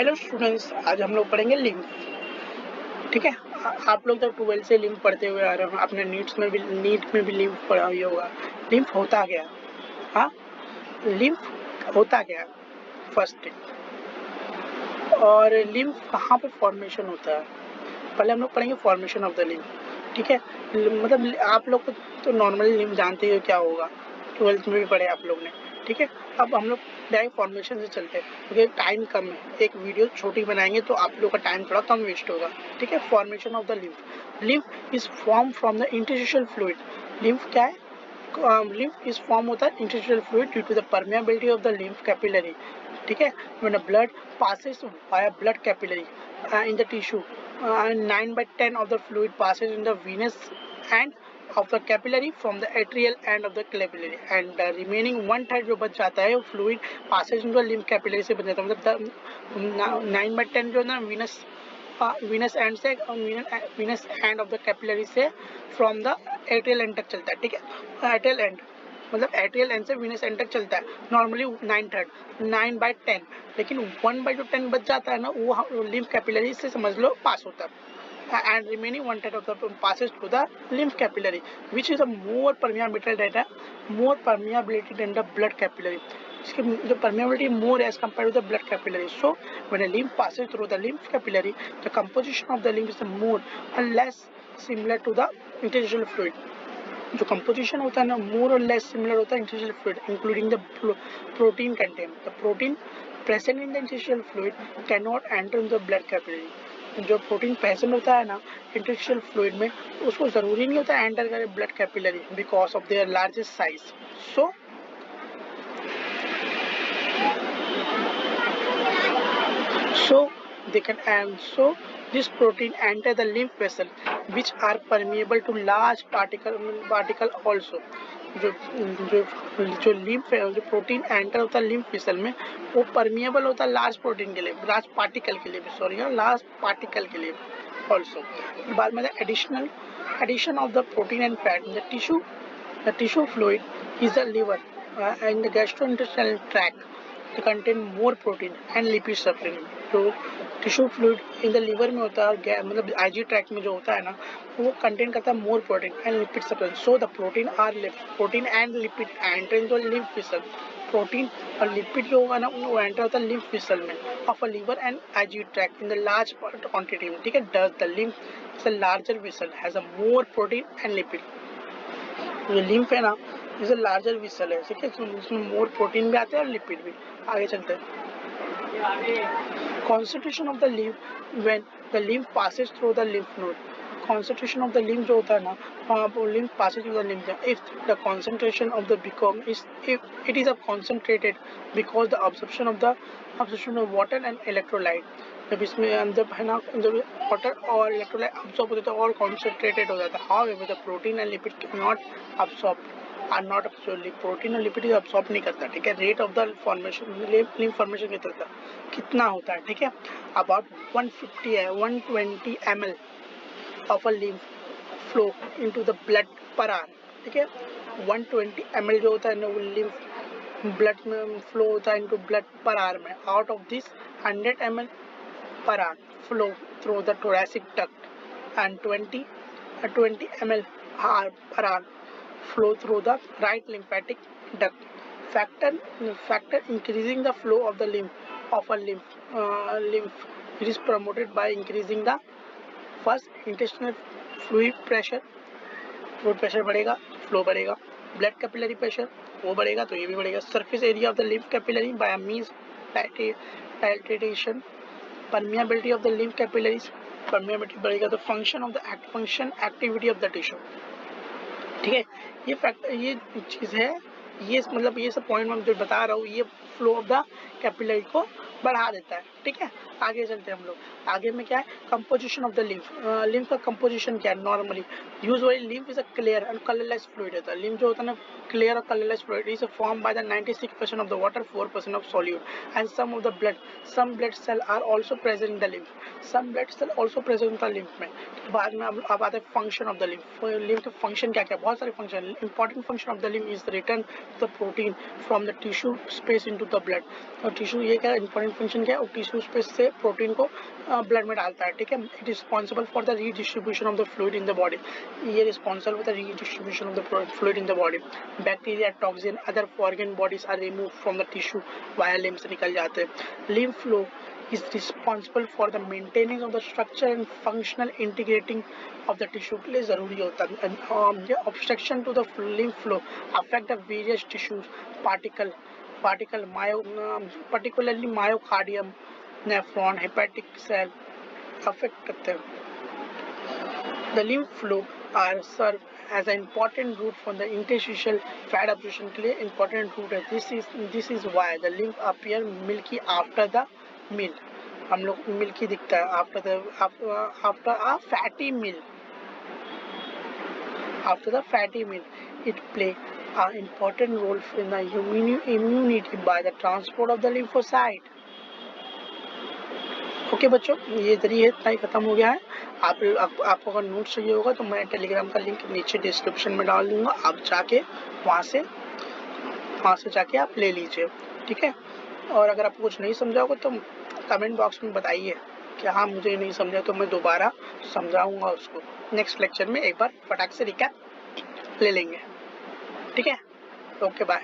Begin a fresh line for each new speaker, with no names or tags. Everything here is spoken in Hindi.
हेलो स्टूडेंट्स, आज हम लोग पढ़ेंगे लिम्फ। ठीक है, आप लोग तो 12 से लिम्फ पढ़ते हुए आ रहे हो, अपने नीट में भी लिम्फ पढ़ा हुआ होगा। लिम्फ होता क्या? हाँ, लिम्फ होता क्या? फर्स्ट थिंग, और लिम्फ कहाँ पे फॉर्मेशन होता है, पहले हम लोग पढ़ेंगे फॉर्मेशन ऑफ द लिम्फ। ठीक है, मतलब आप लोग तो नॉर्मली लिम्फ जानते हो क्या होगा, 12th में भी पढ़े आप लोग ने। ठीक है, अब हम लोग डायरेक्ट फॉर्मेशन से चलते हैं क्योंकि टाइम कम है, एक वीडियो छोटी बनाएंगे तो आप लोग का टाइम थोड़ा कम वेस्ट होगा। ठीक है, formation of the lymph. Lymph is form from the interstitial fluid. Lymph क्या है? लिम्फ इज फॉर्म होता है interstitial fluid due to the permeability of the lymph capillary. ठीक है, when the blood passes via blood capillary in the tissue, 9/10 of the fluid passes in the venous end of the capillary from the atrial end of the capillary, and the remaining 1/3 जो बच जाता है वो fluid passes into the lymph capillary से बच जाता है। मतलब 9/10 जो है ना venous end से venous end of the capillary से from the atrial end तक चलता है। ठीक है, atrial end मतलब एट्रियल एंड से वीनस एंड तक चलता है। नॉर्मली 9/10, लेकिन 1/10 बच जाता है ना, वो लिम्फ कैपिलरी से समझ लो पास होता है। And remaining 1/3 of the passes through the lymph capillary, which is a more permeability than the blood capillary. इसकी जो permeability more as compared to the blood capillary. So when a lymph passes through the lymph capillary, the composition of the lymph is more or less similar to the interstitial fluid. जो कंपोजिशन होता है ना, मोर और लेस सिमिलर होता है interstitial fluid, including the protein content. The protein present in the interstitial fluid can not enter in the blood capillary. जो प्रोटीन प्रेजेंट होता है ना इंटरस्टिशियल फ्लूइड में, उसको जरूरी नहीं होता एंटर करे blood capillary because of their largest size. So they can, and so this protein enter the lymph vessel which are permeable to large particle also. जो जो लिम्फ है, जो प्रोटीन एंटर होता है लिम्फ वेसल में, वो परमिएबल होता है लार्ज प्रोटीन के लिए, लार्ज पार्टिकल के लिए भी, सॉरी लार्ज पार्टिकल के लिए ऑल्सो। बाद में addition of the protein and fat in the tissue fluid is the liver and the gastrointestinal tract to contain more protein and lipid substance। तो tissue fluid in the liver में होता है, मतलब आईजी ट्रैक्ट में जो होता है ना, वो कंटेन करता है more protein and lipid substance. So the protein and lipid enter in the lymph vessel. Protein और लिपिड जो होगा ना, वो एंटर होता है लिम्फ वेसल में of a liver and IG tract in the large quantity में। ठीक है, the lymph is a larger vessel has a more protein and lipid. जो लिम्फ है ना, इज अ लार्जर वेसल है। ठीक है, उसमें मोर प्रोटीन भी आते हैं और लिपिड भी। आगे चलते हैं। Concentration of the lymph when the lymph passes through the lymph node. Concentration of the lymph जो होता है ना, वो lymph passes through the lymph, if the concentration of the become is, if it is a concentrated because the absorption of water and electrolyte। जब इसमें जब है ना, जब वाटर और इलेक्ट्रोलाइट अब्सॉर्ब होते हैं तो और कॉन्सेंट्रेटेड हो जाता है। However the protein and lipid can not absorb, are not absorb. Protein और लिपिड अब्सॉर्ब नहीं करता। ठीक है, rate of the formation, lymph formation कितना होता है? ठीक है, about 120 ml of a lymph flow into the blood per hour. ठीक है, 120 ml जो होता है ना, वो लिम्फ ब्लड में फ्लो होता है इनटू ब्लड पर आवर में। Out of this 100 ml per hour flow through the thoracic duct and 20 ml per hour flow through the right lymphatic duct. Factor increasing the flow of the lymph it is promoted by increasing the first intestinal fluid pressure बढ़ेगा, फ्लो बढ़ेगा। ब्लड कैपिलरी प्रेशर वो बढ़ेगा तो ये भी बढ़ेगा। Surface area of the lymph capillary by means dilatation. Permeability of the lymph capillaries, permeability बढ़ेगा तो function activity of the tissue. ठीक है, ये फैक्टर, ये चीज़ है, ये मतलब ये सब पॉइंट मैं जो बता रहा हूँ, ये फ्लो ऑफ द कैपिलरी को बढ़ा देता है। ठीक है, आगे चलते हैं हम लोग। आगे में क्या है? Composition of the lymph. Lymph का कंपोजिशन क्या है? Normally usually lymph is a clear and colourless fluid होता है। लिम्फ जो होता है ना, क्लियर और colourless fluid is form by the 96% of the water, 4% of solute and some of the blood. Some blood cell are also present in the lymph. Some blood cell also present in the lymph में। बाद में अब आता है function of the lymph. Lymph का फंक्शन क्या क्या? बहुत सारे function. Important function of the lymph is return the protein from the tissue space into the blood. और टिश्यू, ये क्या इंपॉर्टेंट फंक्शन क्या है, टिश्यूज पे से प्रोटीन को ब्लड में डालता है, ठीक है। It is responsible for the redistribution of the fluid in the body, ये responsible for the redistribution of the fluid in the body. Bacteria, toxin, other foreign bodies are remove from the tissue via lymph से निकल जाते हैं। Lymph flow is responsible for the maintaining of the structure and functional integrating of the tissue के लिए जरूरी होता है। obstruction to the lymph flow affect the various tissues, particularly myocardium, nephron, hepatic cell affect करते हैं। The lymph flow are serve as an important route for the interstitial fat absorption के लिए important route है। This is why the lymph appear milky after the meal, हम लोग मिल्की दिखता है after a fatty meal, after the fatty meal it play an important role in the immunity by the transport of the lymphocyte। Okay बच्चों, ये जरिए इतना ही खत्म हो गया है। आपको अगर नोट चाहिए होगा तो मैं टेलीग्राम का लिंक नीचे डिस्क्रिप्शन में डाल दूंगा, आप जाके वहाँ से जाके आप ले लीजिए, ठीक है। और अगर आपको कुछ नहीं समझा होगा तो कमेंट बॉक्स में बताइए कि हाँ मुझे नहीं समझा, तो मैं दोबारा समझाऊंगा उसको। नेक्स्ट लेक्चर में एक बार फटाक से रिकैप ले लेंगे, ठीक है। Okay bye.